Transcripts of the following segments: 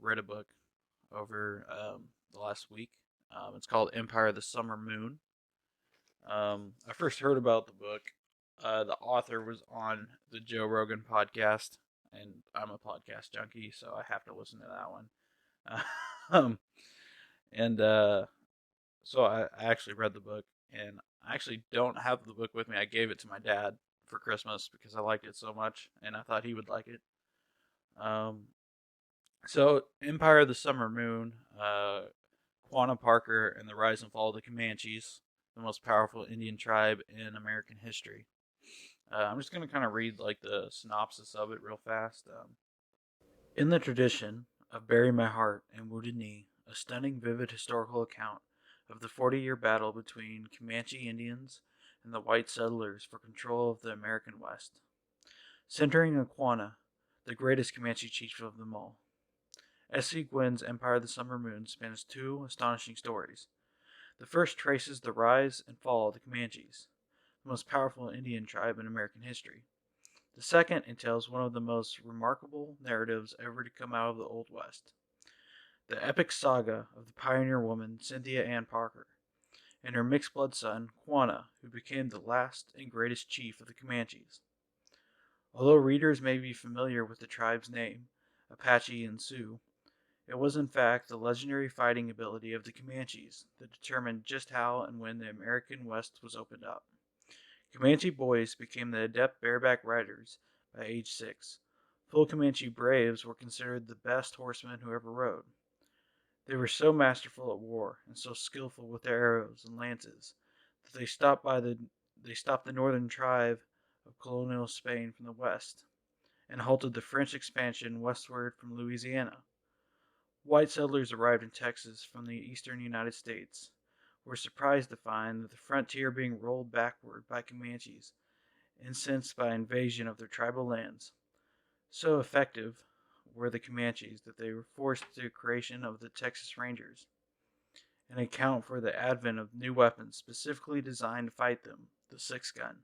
read a book over the last week. It's called Empire of the Summer Moon. I first heard about the book. The author was on the Joe Rogan podcast, and I'm a podcast junkie, so I have to listen to that one. Um, and so I actually read the book, and I actually don't have the book with me. I gave it to my dad for Christmas because I liked it so much, and I thought he would like it. Um, so Empire of the Summer Moon, Quanah Parker, and the Rise and Fall of the Comanches, the most powerful Indian tribe in American history. I'm just going to kind of read like the synopsis of it real fast. In the tradition of Bury My Heart and Wounded Knee, a stunning, vivid historical account of the 40-year battle between Comanche Indians and the white settlers for control of the American West, centering on Quanah, the greatest Comanche chief of them all. S.C. Gwynne's Empire of the Summer Moon spans two astonishing stories. The first traces the rise and fall of the Comanches, the most powerful Indian tribe in American history. The second entails one of the most remarkable narratives ever to come out of the Old West, the epic saga of the pioneer woman Cynthia Ann Parker and her mixed blood son, Quanah, who became the last and greatest chief of the Comanches. Although readers may be familiar with the tribe's name, Apache and Sioux, it was in fact the legendary fighting ability of the Comanches that determined just how and when the American West was opened up. Comanche boys became the adept bareback riders by age 6. Full Comanche braves were considered the best horsemen who ever rode. They were so masterful at war and so skillful with their arrows and lances that they stopped the northern tribe of colonial Spain from the west and halted the French expansion westward from Louisiana. White settlers arrived in Texas from the eastern United States were surprised to find the frontier being rolled backward by Comanches, incensed by invasion of their tribal lands. So effective were the Comanches that they were forced to the creation of the Texas Rangers, an account for the advent of new weapons specifically designed to fight them, the six gun.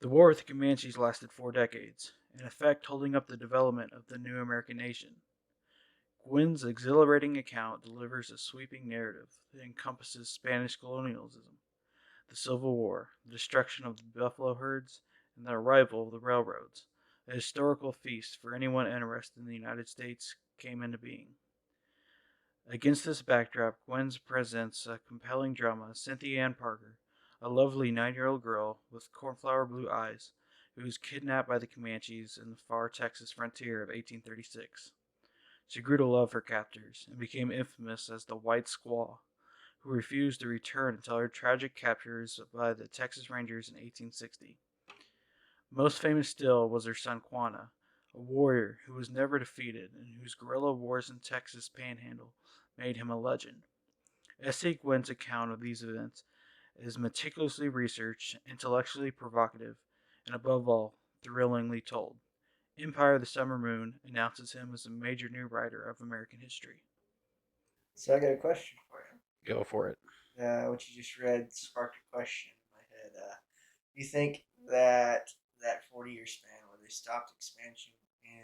The war with the Comanches lasted 4 decades, in effect holding up the development of the new American nation. Gwynne's exhilarating account delivers a sweeping narrative that encompasses Spanish colonialism, the Civil War, the destruction of the buffalo herds, and the arrival of the railroads. A historical feast for anyone interested in the United States came into being. Against this backdrop, Gwynne presents a compelling drama, Cynthia Ann Parker, a lovely 9-year-old girl with cornflower blue eyes, who was kidnapped by the Comanches in the far Texas frontier of 1836. She grew to love her captors and became infamous as the White Squaw, who refused to return until her tragic captures by the Texas Rangers in 1860. Most famous still was her son Quanah, a warrior who was never defeated and whose guerrilla wars in Texas Panhandle made him a legend. S.A. Gwynne's account of these events is meticulously researched, intellectually provocative, and above all, thrillingly told. Empire of the Summer Moon announces him as a major new writer of American history. So I got a question for Go for it. you. What you just read sparked a question in my head. Do you think that that 40-year span where they stopped expansion in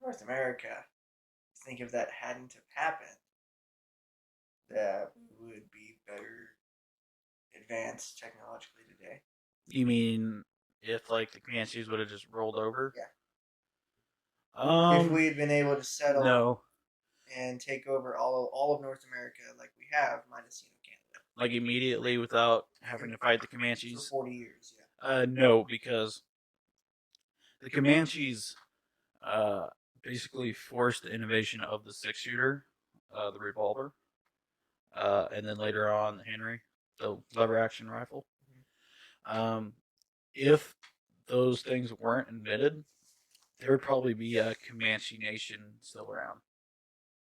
North America, you think if that hadn't have happened, that we would be better advanced technologically today? You mean if like the Comanches would have just rolled over? Yeah. If Um, we had been able to settle no. and take over all of North America like we have, minus Canada, Like immediately without having to fight the for Comanches? 40 years, yeah. No, because the Comanches uh, basically forced the innovation of the six shooter, the revolver, and then later on the Henry, the lever action rifle. Um, if those things weren't invented, there would probably be a Comanche nation still around.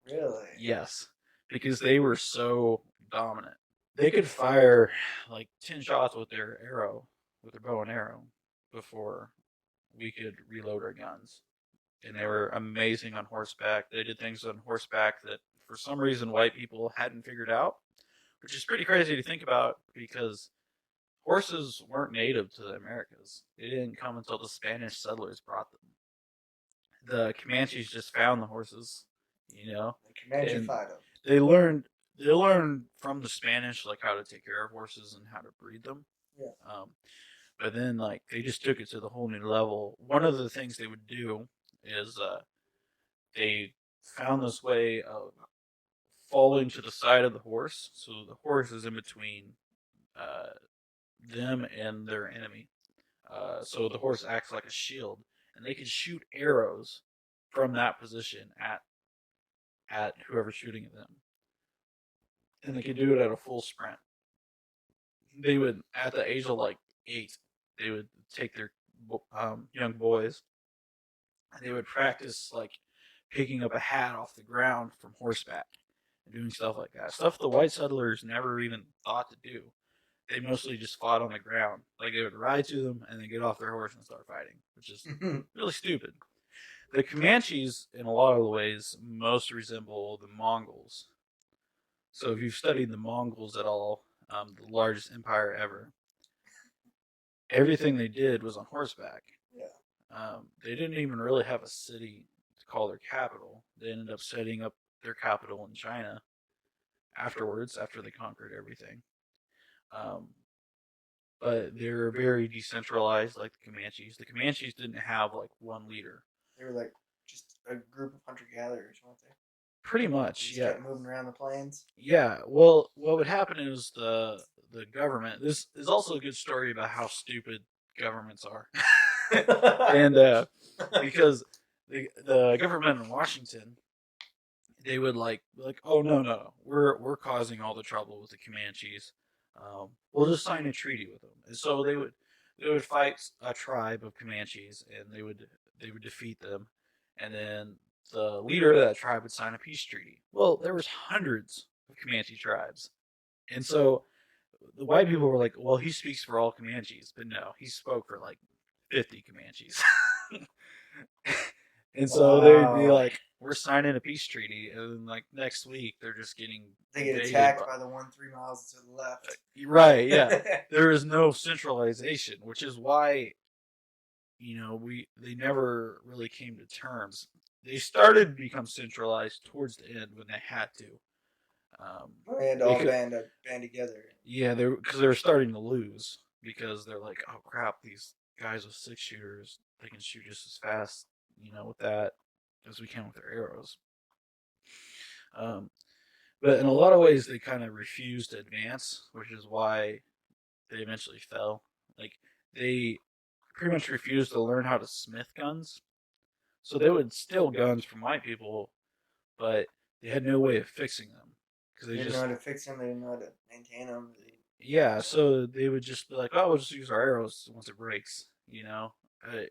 Really? Yes, because they were so dominant. They could fire like 10 shots with their bow and arrow, before we could reload our guns. And they were amazing on horseback. They did things on horseback that, for some reason, white people hadn't figured out, which is pretty crazy to think about because horses weren't native to the Americas. They didn't come until the Spanish settlers brought them. the Comanches just found the horses, you know, The Comanche and fight them. they learned they learned from the Spanish like how to take care of horses and how to breed them. Yeah. Um, but then like they just took it to the whole new level. One of the things they would do is they found this way of falling to the side of the horse, so the horse is in between uh, them and their enemy. So the horse acts like a shield, and they can shoot arrows from that position at whoever's shooting at them, and they can do it at a full sprint. They would, at the age of like 8, they would take their young boys, and they would practice like picking up a hat off the ground from horseback and doing stuff like that. Stuff the white settlers never even thought to do. They mostly just fought on the ground. Like they would ride to them and then get off their horse and start fighting, which is really stupid. The Comanches, in a lot of the ways, most resemble the Mongols. So if you've studied the Mongols at all, the largest empire ever, everything they did was on horseback. Yeah. They didn't even really have a city to call their capital. They ended up setting up their capital in China afterwards, after they conquered everything. Um, but they're very decentralized, like the Comanches. The Comanches didn't have like one leader. They were like just a group of hunter gatherers, weren't they? Pretty They much, just yeah. kept moving around the plains. Yeah. Well, what would happen is the government. This is also a good story about how stupid governments are, and because the government in Washington, they would like, oh no, we're causing all the trouble with the Comanches. We'll just sign a treaty with them, and so they would fight a tribe of Comanches, and they would defeat them, and then the leader of that tribe would sign a peace treaty. Well, there was hundreds of Comanche tribes, and so the white people were like, well, he speaks for all Comanches, but no, he spoke for like 50 Comanches. And so they'd be Wow. like, we're signing a peace treaty, and then like next week they're just getting They get invaded attacked by the one 3 miles to the left. right, yeah. There is no centralization, which is why they never really came to terms. They started to become centralized towards the end when they had to. They had to all band together. Yeah, they were starting to lose because they're like, oh crap, these guys with 6 shooters, they can shoot just as fast, with that as we can with their arrows. Um, but in a lot of ways, they kind of refused to advance, which is why they eventually fell. Like they pretty much refused to learn how to smith guns, so they would steal guns from white people, but they had no way of fixing them because They didn't know how to fix them. They didn't know how to maintain them. yeah, so they would just be like, "Oh, we'll just use our arrows once it breaks,"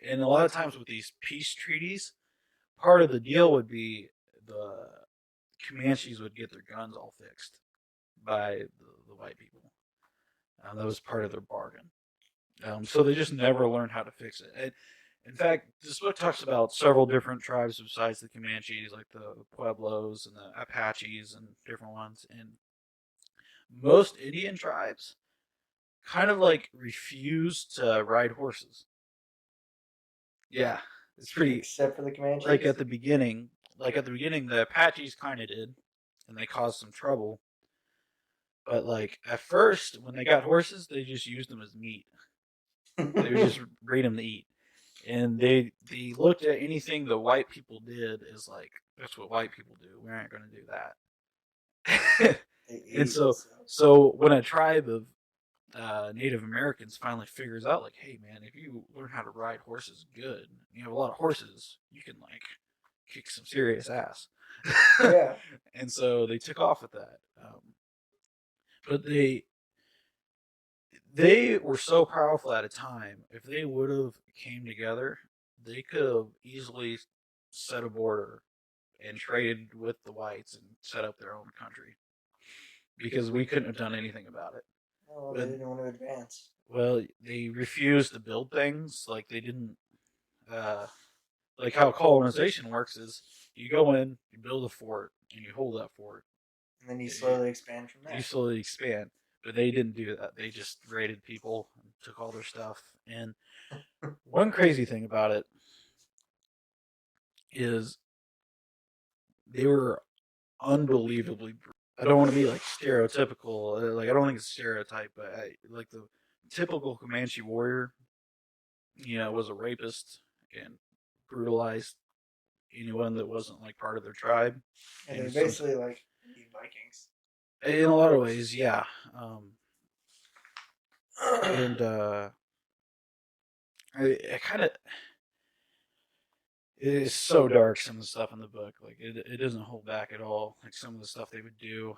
And a lot of times with these peace treaties, part of the deal would be the Comanches would get their guns all fixed by the white people. That was part of their bargain. So they just never learned how to fix it. And in fact, this book talks about several different tribes besides the Comanches, like the Pueblos and the Apaches and different ones. And most Indian tribes kind of like refuse to ride horses. Yeah, it's pretty. Except for the Comanches. Like at the beginning, the Apaches kind of did, and they caused some trouble. But like at first, when they got horses, they just used them as meat. They would just breed them to eat, and they looked at anything the white people did as like, that's what white people do. We aren't going to do that. And so when a tribe of Native Americans finally figures out, like, hey man, if you learn how to ride horses good, you have a lot of horses, you can like kick some serious ass. Yeah. And so they took off with that. But they were so powerful at a time. If they would have came together, they could have easily set a border and traded with the whites and set up their own country, because we couldn't have done anything about it. Well, they didn't want to advance. Well, they refused to build things. Like they didn't. Like how colonization works is you go in, you build a fort, and you hold that fort. And then you slowly expand from there. You slowly expand. But they didn't do that. They just raided people and took all their stuff. And one crazy thing about it, is they were unbelievably. I don't want to be like stereotypical. Like I don't think it's a stereotype, but like the typical Comanche warrior, was a rapist and brutalized anyone that wasn't like part of their tribe. And And they're some, basically like Indian Vikings. in a lot of ways, yeah. And I kind of it's so dark, some of the stuff in the book. Like it doesn't hold back at all. Like some of the stuff they would do.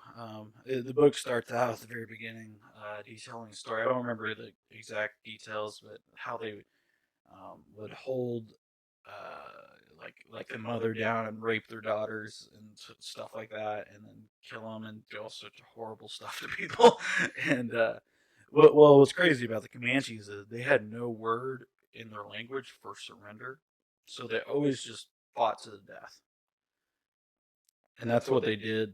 The book starts out at the very beginning, detailing a story. I don't remember the exact details, but how they would hold like the mother down and rape their daughters and stuff like that, and then kill them and do all sorts of horrible stuff to people. And what's crazy about the Comanches is they had no word in their language for surrender, so they always just fought to the death, and that's what they did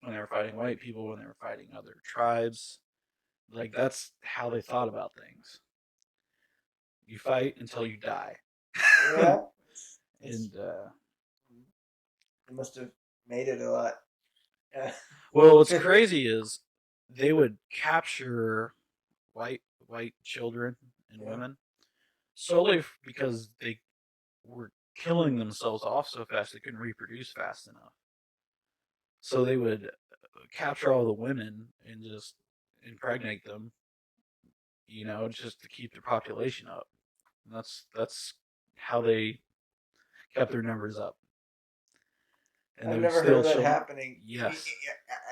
when they were fighting white people, when they were fighting other tribes. Like that's how they thought about things. You fight until you die. Yeah, it's, And they must have made it a lot. Yeah. well, what's crazy is they would capture white children and Yeah. women solely because they were killing themselves off so fast they couldn't reproduce fast enough. So they would capture all the women and just impregnate them, just to keep their population up. And that's how they kept their numbers up. And they I've would never heard still of that show. happening Yes.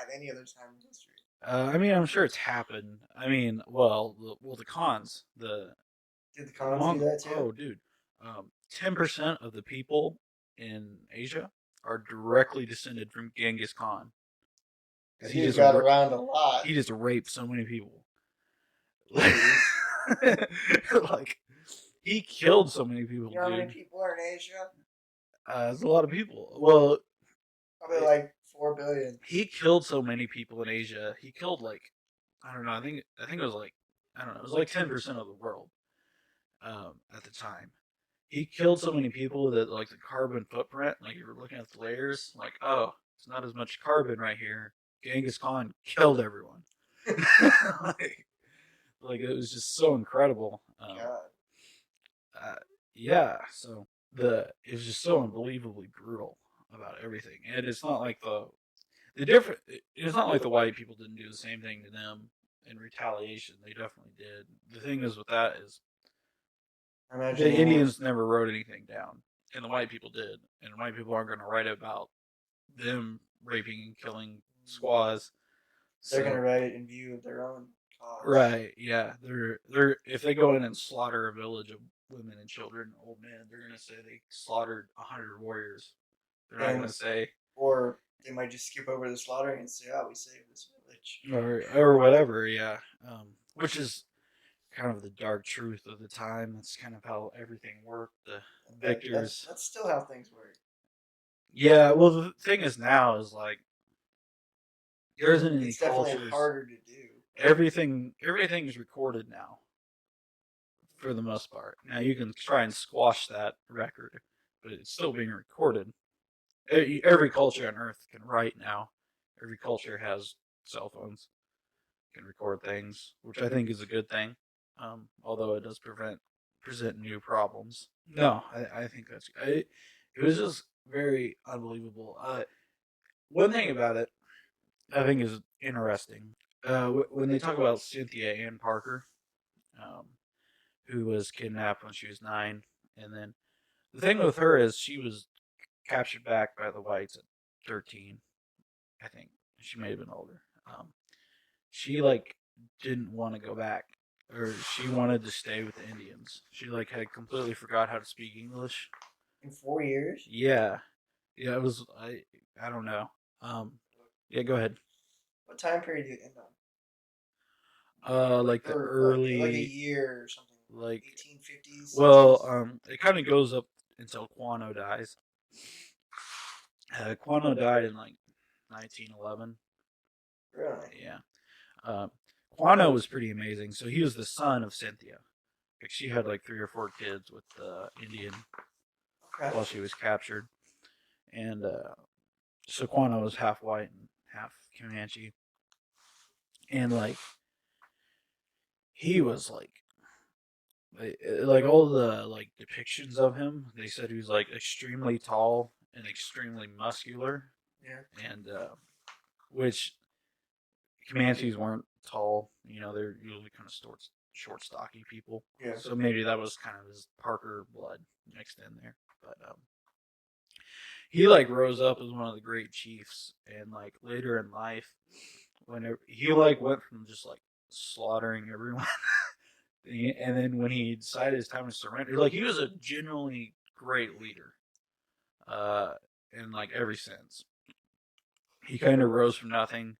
at any other time in history. I mean, I'm sure it's happened. I mean, the cons, Did the cons do Mong. that too? Oh, dude, 10% of the people in Asia are directly descended from Genghis Khan. Because He got around a lot. he just raped so many people. Jeez. Like he killed so many people, You know how many dude. people are in Asia? There's a lot of people. Well, Probably like 4 billion. he killed so many people in Asia. He killed like I don't know. I think it was like I don't know. It was like 10% of the world at the time. He killed so many people that like the carbon footprint, like you were looking at the layers, like oh, it's not as much carbon right here. Genghis Khan killed everyone. like, like it was just so incredible. God. Uh, yeah, so the it was just so unbelievably brutal about everything, and it's not like the different. It's not like the white people didn't do the same thing to them in retaliation. They definitely did. The thing is with that is I the imagine Indians never wrote anything down, and the white people did, and white people aren't going to write about them raping and killing squaws. they're going So to write it in view of their own cause. right, yeah, they're if they go in and slaughter a village of women and children, old men, they're going to say they slaughtered 100 warriors. They're not going And to say or they might just skip over the slaughtering and say, "Oh, we saved this village." or whatever, yeah. Which is kind of the dark truth of the time. That's kind of how everything worked. The victors. That's still how things work. Yeah, well, the thing is now is like there isn't any It's definitely cultures. harder to do. Everything is recorded now for the most part. Now you can try and squash that record, but it's still being recorded. Every culture on Earth can write now. Every culture has cell phones, can record things, which I think is a good thing. Although it does present new problems. No, I think it was just very unbelievable. One thing about it I think is interesting. When they talk about Cynthia Ann Parker, um, who was kidnapped when she was 9, and then the thing with her is she was captured back by the whites at 13. I think she may have been older. She like didn't want to go back, or she wanted to stay with the Indians. She like had completely forgot how to speak English. In 4 years? Yeah, yeah. It was I don't know. Yeah, go ahead. What time period do you end on? Like the Or like a early year or something? like 1850s? well 60s? it kind of goes up until Quano dies. Quano died in like 1911. Really? Yeah. Uh, Quano was pretty amazing. So he was the son of Cynthia. Like she had like 3 or 4 kids with the Indian. Okay. while she was captured. And so Quanah was half white and half Comanche, and like he was like all the like depictions of him. They said he was like extremely tall and extremely muscular, Yeah. and which Comanches weren't tall. You know, they're usually kind of short, stocky people. Yeah. So maybe that was kind of his Parker blood mixed in there. But he like rose up as one of the great chiefs, and like later in life, whenever he like went from just like slaughtering everyone, and then when he decided it's time to surrender, like he was a genuinely great leader. Uh, in like every sense, he kind of rose from nothing.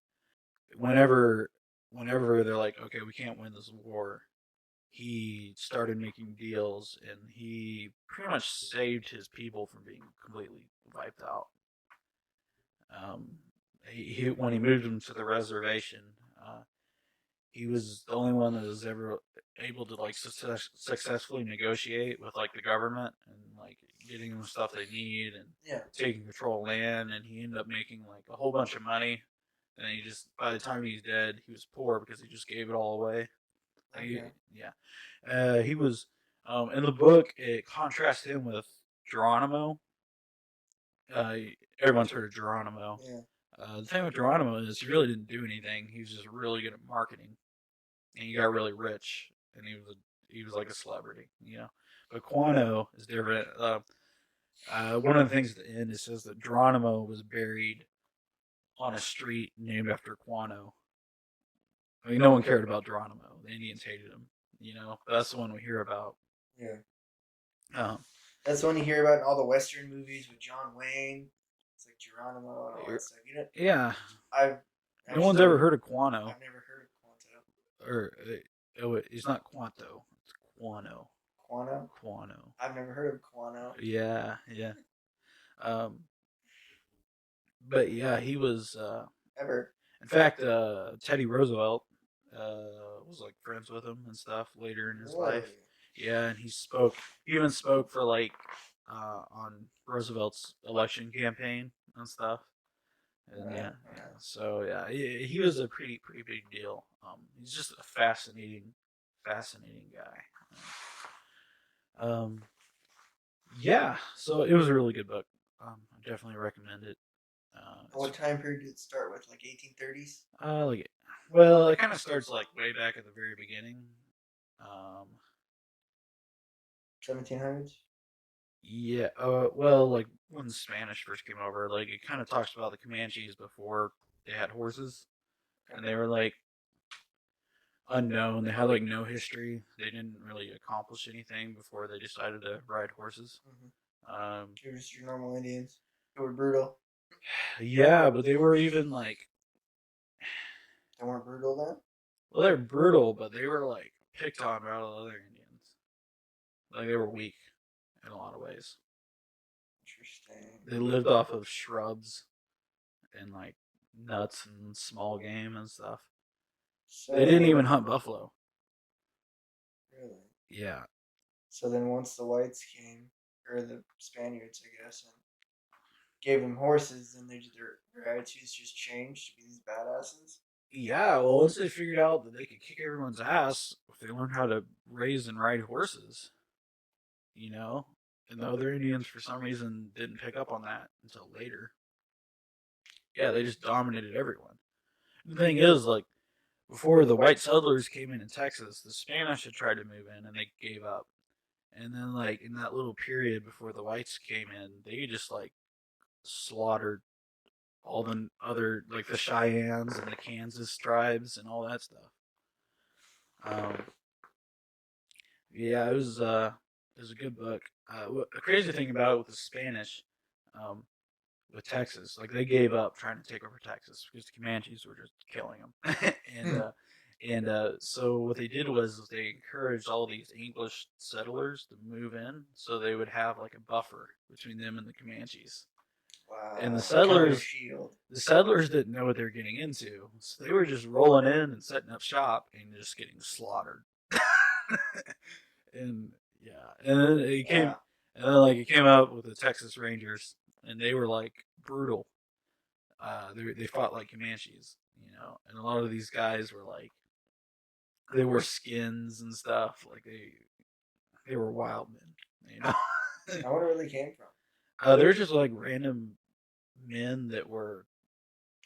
Whenever, whenever they're like, okay, we can't win this war, he started making deals, and he pretty much saved his people from being completely wiped out. Um, when he moved them to the reservation, uh, he was the only one that was ever able to like successfully negotiate with like the government and like getting them stuff they need and Yeah. taking control of land. And he ended up making like a whole bunch of money. And he just by the time he's dead, he was poor because he just gave it all away. Okay. Yeah, he was in the book. It contrasts him with Geronimo. Uh, Everyone's heard of Geronimo. Yeah. The thing with Geronimo is he really didn't do anything. He was just really good at marketing, and he got really rich, and he was like a celebrity, you know. But Quano is different. One of the things at the end it says that Geronimo was buried on a street named after Quano. I mean, no one cared about Geronimo. The Indians hated him, you know. But that's the one we hear about. Yeah. Um, That's the one you hear about in all the Western movies with John Wayne. It's like Geronimo and all that stuff. You know, yeah, I've no one's ever heard of Quano, I've never heard of Quanto. or it's not Quanto, it's Quano. Quano? Quano. I've never heard of Quano. Yeah, yeah. Um, but yeah, he was. Ever. In fact, Teddy Roosevelt was like friends with him and stuff later in his Really? life. Yeah, and he spoke. He even spoke for like on Roosevelt's election campaign and stuff. And Right. yeah. So yeah, he was a pretty big deal. He's just a fascinating guy. Um, yeah, so it was a really good book. I definitely recommend it. What time period did it start with? Like 1830s? Like, well, it kind of starts like way back at the very beginning. Um, 1700s? yeah. Well, like when the Spanish first came over, like it kind of talks about the Comanches before they had horses, and they were like unknown. They had like no history. They didn't really accomplish anything before they decided to ride horses. Mm-hmm. They were just your normal Indians. They were brutal. Yeah, but they were even like, They weren't brutal then? well, they're brutal, but they were like picked on by all the other Indians. Like they were weak in a lot of ways. Interesting. They lived off of shrubs and like nuts and small game and stuff. So, They didn't even hunt buffalo. really? Yeah. So then once the whites came, or the Spaniards, I guess, and gave them horses, then their attitudes just changed to be these badasses? Yeah, well, once they figured out that they could kick everyone's ass if they learned how to raise and ride horses, you know, and the other Indians for some reason didn't pick up on that until later. Yeah, they just dominated everyone. The thing is, like, before the white settlers came in Texas, the Spanish had tried to move in and they gave up. And then, like, in that little period before the whites came in, they just, like, slaughtered all the other, like, the Cheyennes and the Kansas tribes and all that stuff. Yeah, it was a good book. The crazy thing about it with the Spanish, um, with Texas, like they gave up trying to take over Texas because the Comanches were just killing them, and so what they did was they encouraged all these English settlers to move in, so they would have like a buffer between them and the Comanches. Wow. And Shield. the settlers didn't know what they were getting into, so they were just rolling in and setting up shop and just getting slaughtered. And yeah, and then it came. Yeah. And then like it came out with the Texas Rangers, and they were like brutal. They fought like Comanches, and a lot of these guys were like they wore skins and stuff. Like they were wild men. I wonder where they came from. They're just like random men that were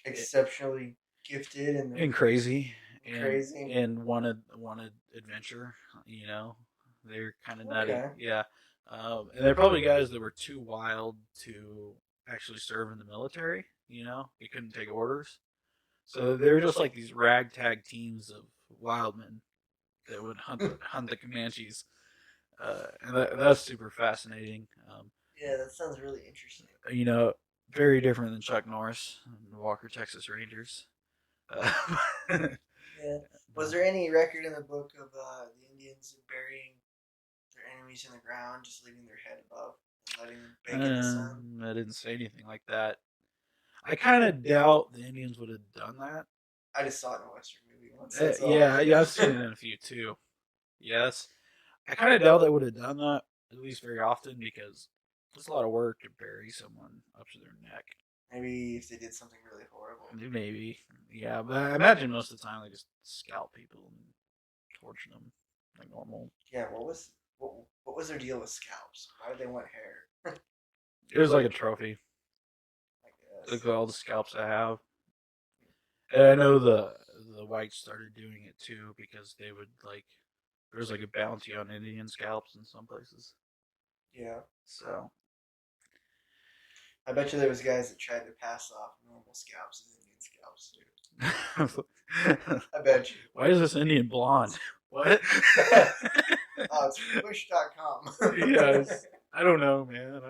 Exceptionally gifted and crazy and crazy. and wanted adventure. You know, they're kind of nutty. Okay. Yeah, and they're probably guys that were too wild to actually serve in the military. They couldn't take orders, so they were just like these ragtag teams of wild men that would hunt the Comanches, and that's super fascinating. Yeah, that sounds really interesting. You know, very different than Chuck Norris and Walker Texas Rangers. Uh, Yeah. Was there any record in the book of the Indians burying their enemies in the ground, just leaving their head above and letting them bake in the sun? I didn't say anything like that. I kind of doubt the Indians would have done that. I just saw it in a Western movie once. That's all. Yeah, I've seen it in a few too. Yes, I kind of doubt they would have done that at least very often because it's a lot of work to bury someone up to their neck. Maybe if they did something really horrible. Maybe, yeah, but I imagine most of the time they just scalp people and torture them like normal. Yeah. What was their deal with scalps? Why did they want hair? It was like a trophy. I guess. Look at all the scalps I have. And I know the whites started doing it too because they would like there was like a bounty on Indian scalps in some places. Yeah. So I bet you there was guys that tried to pass off normal scalps as Indian scalps too. I bet you. Why is this Indian blonde? What? Oh, it's Wish.com. Yes. I don't know, man.